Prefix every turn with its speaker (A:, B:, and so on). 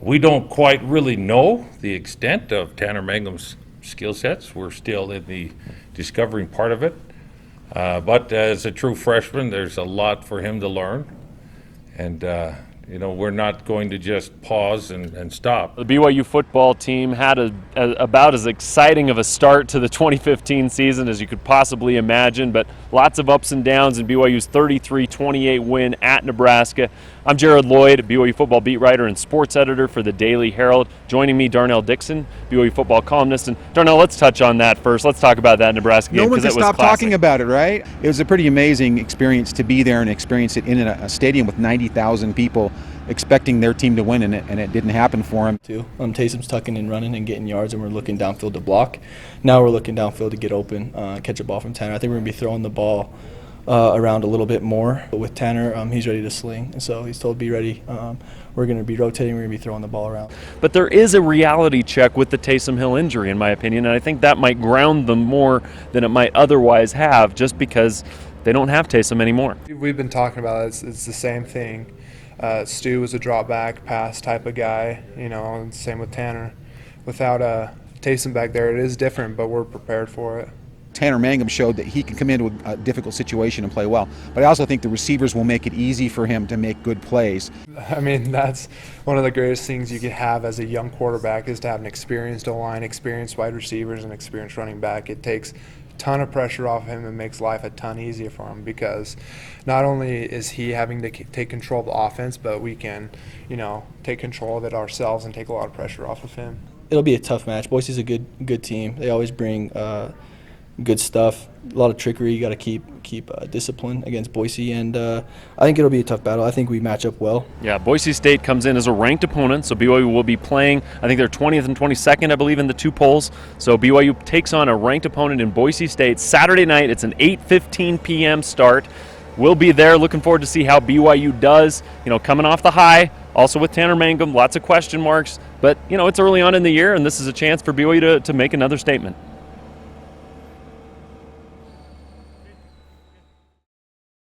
A: We don't quite really know the extent of Tanner Mangum's skill sets. We're still in the discovering part of it. But as a true freshman, there's a lot for him to learn. And, we're not going to just pause and stop.
B: The BYU football team had about as exciting of a start to the 2015 season as you could possibly imagine, but lots of ups and downs in BYU's 33-28 win at Nebraska. I'm Jared Lloyd, BYU football beat writer and sports editor for the Daily Herald. Joining me, Darnell Dixon, BYU football columnist. And Darnell, let's touch on that first. Let's talk about that Nebraska game.
C: No one can stop
B: classic.
C: talking about it, right? It was a pretty amazing experience to be there and experience it in a stadium with 90,000 people expecting their team to win, and it didn't happen for him.
D: Taysom's tucking and running and getting yards, and we're looking downfield to block. Now we're looking downfield to get open, catch a ball from Tanner. I think we're going to be throwing the ball around a little bit more. But with Tanner, he's ready to sling, and so he's told be ready. We're going to be rotating, we're going to be throwing the ball around.
B: But there is a reality check with the Taysom Hill injury, in my opinion, and I think that might ground them more than it might otherwise have, just because they don't have Taysom anymore.
E: We've been talking about it. It's the same thing. Stu was a drop back pass type of guy, and same with Tanner. Without Taysom back there, it is different, but we're prepared for it.
C: Tanner Mangum showed that he can come into a difficult situation and play well. But I also think the receivers will make it easy for him to make good plays.
E: I mean, that's one of the greatest things you can have as a young quarterback is to have an experienced O-line, experienced wide receivers, and experienced running back. It takes ton of pressure off him and makes life a ton easier for him, because not only is he having to take control of the offense, but we can, take control of it ourselves and take a lot of pressure off of him.
D: It'll be a tough match. Boise's a good team. They always bring good stuff, a lot of trickery. You got to keep discipline against Boise, and I think it'll be a tough battle. I think we match up well.
B: Yeah, Boise State comes in as a ranked opponent, so BYU will be playing, I think they're 20th and 22nd, I believe, in the two polls. So BYU takes on a ranked opponent in Boise State Saturday night. It's an 8:15 p.m. start. We'll be there. Looking forward to see how BYU does, coming off the high. Also with Tanner Mangum, lots of question marks. But, it's early on in the year, and this is a chance for BYU to make another statement.